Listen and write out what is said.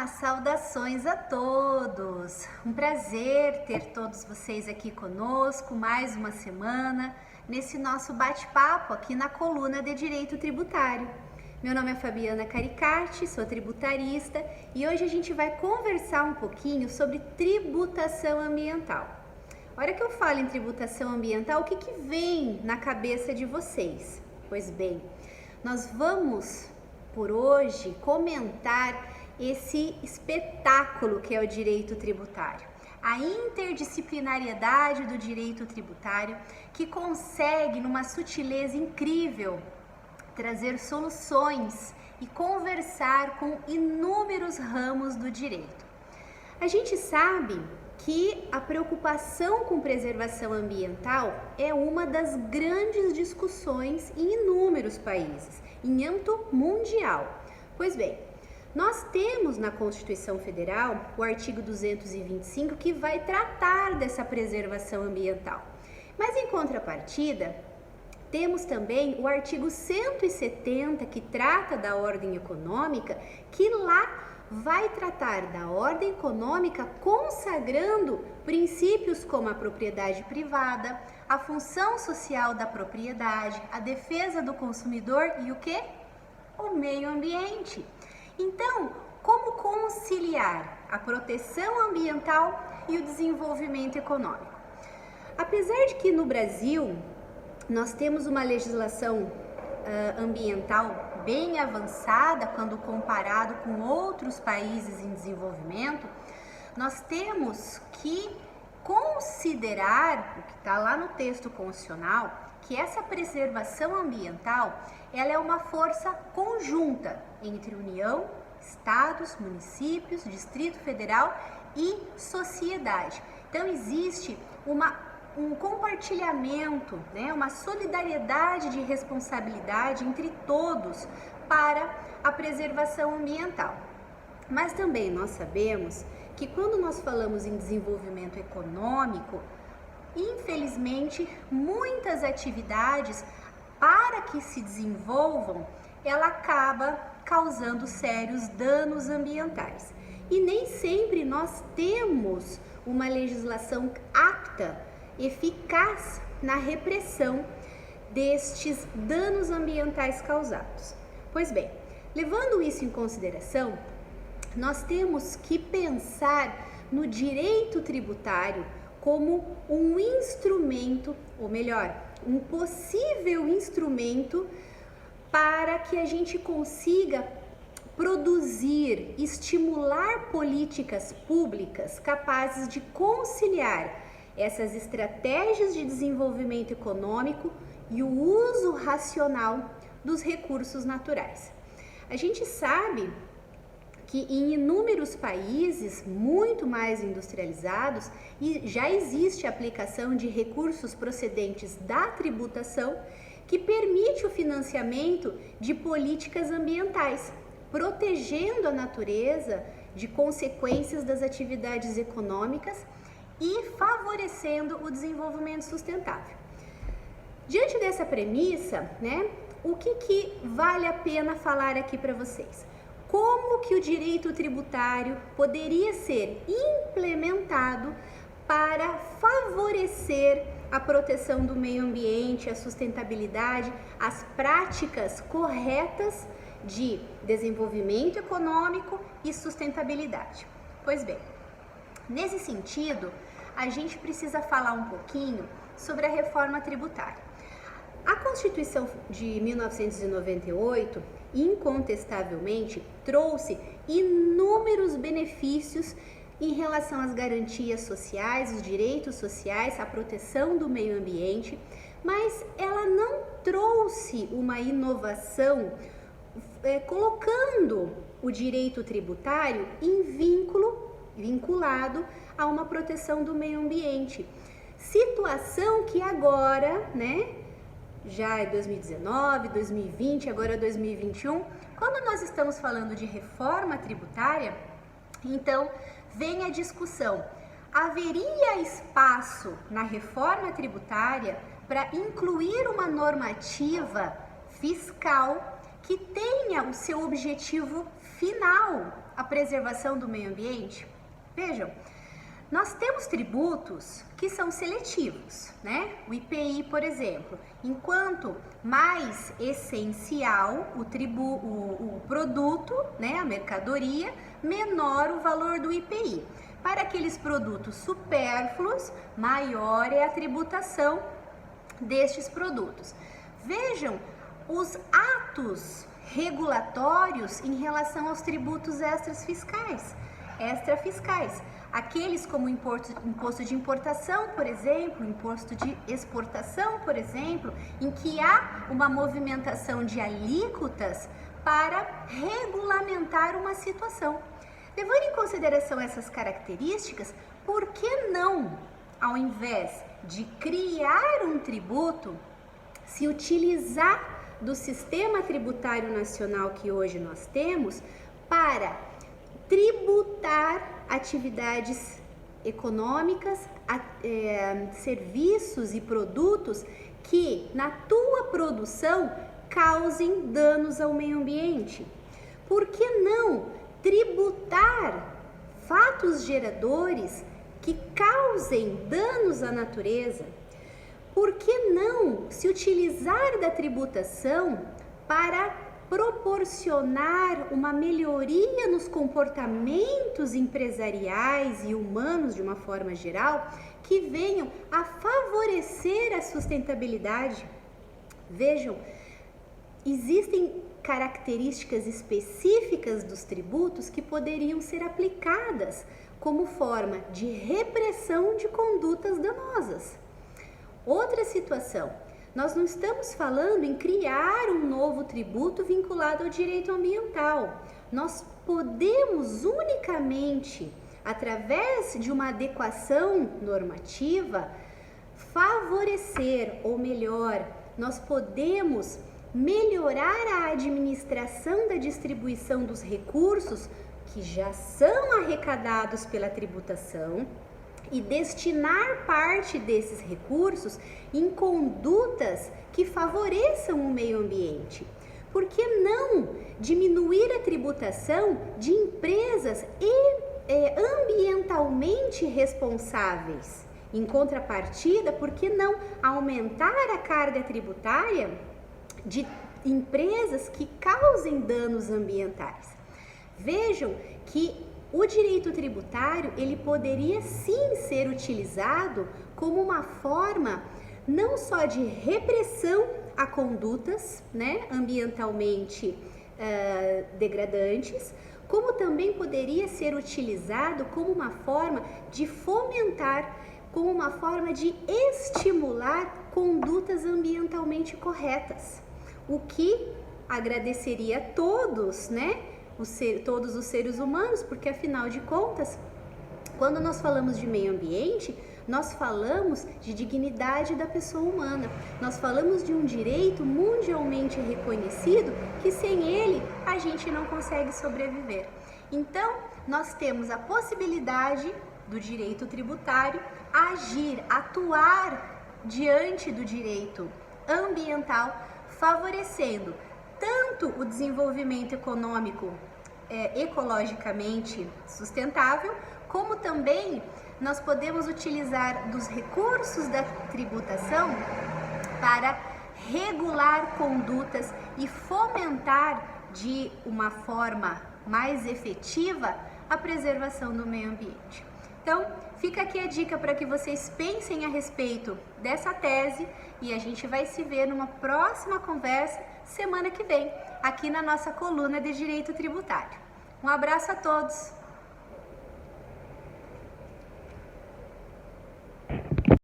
Saudações a todos! Um prazer ter todos vocês aqui conosco mais uma semana nesse nosso bate-papo aqui na coluna de Direito Tributário. Meu nome é Fabiana Caricati, sou tributarista e hoje a gente vai conversar um pouquinho sobre tributação ambiental. A hora que eu falo em tributação ambiental, o que vem na cabeça de vocês? Pois bem, nós vamos por hoje comentar esse espetáculo que é o direito tributário. A interdisciplinariedade do direito tributário que consegue, numa sutileza incrível, trazer soluções e conversar com inúmeros ramos do direito. A gente sabe que a preocupação com preservação ambiental é uma das grandes discussões em inúmeros países, em âmbito mundial. Pois bem, nós temos na Constituição Federal o artigo 225 que vai tratar dessa preservação ambiental. Mas em contrapartida, temos também o artigo 170 que trata da ordem econômica, que lá vai tratar da ordem econômica consagrando princípios como a propriedade privada, a função social da propriedade, a defesa do consumidor e o quê? O meio ambiente. Então, como conciliar a proteção ambiental e o desenvolvimento econômico? Apesar de que no Brasil nós temos uma legislação ambiental bem avançada quando comparado com outros países em desenvolvimento, nós temos que considerar, o que está lá no texto constitucional, que essa preservação ambiental ela é uma força conjunta entre União, Estados, municípios, Distrito Federal e sociedade. Então existe um compartilhamento, uma solidariedade de responsabilidade entre todos para a preservação ambiental. Mas também nós sabemos que quando nós falamos em desenvolvimento econômico, infelizmente muitas atividades para que se desenvolvam, ela acaba causando sérios danos ambientais. E nem sempre nós temos uma legislação apta, eficaz na repressão destes danos ambientais causados. Pois bem, levando isso em consideração, nós temos que pensar no direito tributário como um instrumento, ou melhor, um possível instrumento para que a gente consiga produzir, estimular políticas públicas capazes de conciliar essas estratégias de desenvolvimento econômico e o uso racional dos recursos naturais. A gente sabe que em inúmeros países muito mais industrializados já existe a aplicação de recursos procedentes da tributação que permite o financiamento de políticas ambientais, protegendo a natureza de consequências das atividades econômicas e favorecendo o desenvolvimento sustentável. Diante dessa premissa, o que vale a pena falar aqui para vocês? Como que o direito tributário poderia ser implementado para favorecer a proteção do meio ambiente, a sustentabilidade, as práticas corretas de desenvolvimento econômico e sustentabilidade? Pois bem, nesse sentido, a gente precisa falar um pouquinho sobre a reforma tributária. A Constituição de 1998, incontestavelmente, trouxe inúmeros benefícios em relação às garantias sociais, os direitos sociais, a proteção do meio ambiente, mas ela não trouxe uma inovação colocando o direito tributário em vinculado a uma proteção do meio ambiente. Situação que agora, já é 2019, 2020, agora 2021, quando nós estamos falando de reforma tributária, então vem a discussão: haveria espaço na reforma tributária para incluir uma normativa fiscal que tenha o seu objetivo final a preservação do meio ambiente? Vejam, nós temos tributos que são seletivos, né? O IPI, por exemplo, enquanto mais essencial o produto, né, a mercadoria, menor o valor do IPI. Para aqueles produtos supérfluos, maior é a tributação destes produtos. Vejam os atos regulatórios em relação aos tributos extrafiscais. Aqueles como imposto de importação, por exemplo, imposto de exportação, por exemplo, em que há uma movimentação de alíquotas para regulamentar uma situação. Levando em consideração essas características, por que não, ao invés de criar um tributo, se utilizar do sistema tributário nacional que hoje nós temos para tributar atividades econômicas, serviços e produtos que na tua produção causem danos ao meio ambiente? Por que não tributar fatos geradores que causem danos à natureza? Por que não se utilizar da tributação para proporcionar uma melhoria nos comportamentos empresariais e humanos de uma forma geral que venham a favorecer a sustentabilidade? Vejam, existem características específicas dos tributos que poderiam ser aplicadas como forma de repressão de condutas danosas. Outra situação, nós não estamos falando em criar um novo tributo vinculado ao direito ambiental. Nós podemos unicamente, através de uma adequação normativa, favorecer, ou melhor, nós podemos melhorar a administração da distribuição dos recursos que já são arrecadados pela tributação e destinar parte desses recursos em condutas que favoreçam o meio ambiente. Por que não diminuir a tributação de empresas ambientalmente responsáveis? Em contrapartida, por que não aumentar a carga tributária de empresas que causem danos ambientais? Vejam que o direito tributário, ele poderia sim ser utilizado como uma forma não só de repressão a condutas, né, ambientalmente degradantes, como também poderia ser utilizado como uma forma de fomentar, como uma forma de estimular condutas ambientalmente corretas, o que agradeceria a todos, né? Todos os seres humanos, porque afinal de contas, quando nós falamos de meio ambiente, nós falamos de dignidade da pessoa humana, nós falamos de um direito mundialmente reconhecido que sem ele a gente não consegue sobreviver. Então, nós temos a possibilidade do direito tributário agir, atuar diante do direito ambiental, favorecendo tanto o desenvolvimento econômico ecologicamente sustentável, como também nós podemos utilizar dos recursos da tributação para regular condutas e fomentar de uma forma mais efetiva a preservação do meio ambiente. Então, fica aqui a dica para que vocês pensem a respeito dessa tese e a gente vai se ver numa próxima conversa semana que vem, aqui na nossa coluna de Direito Tributário. Um abraço a todos!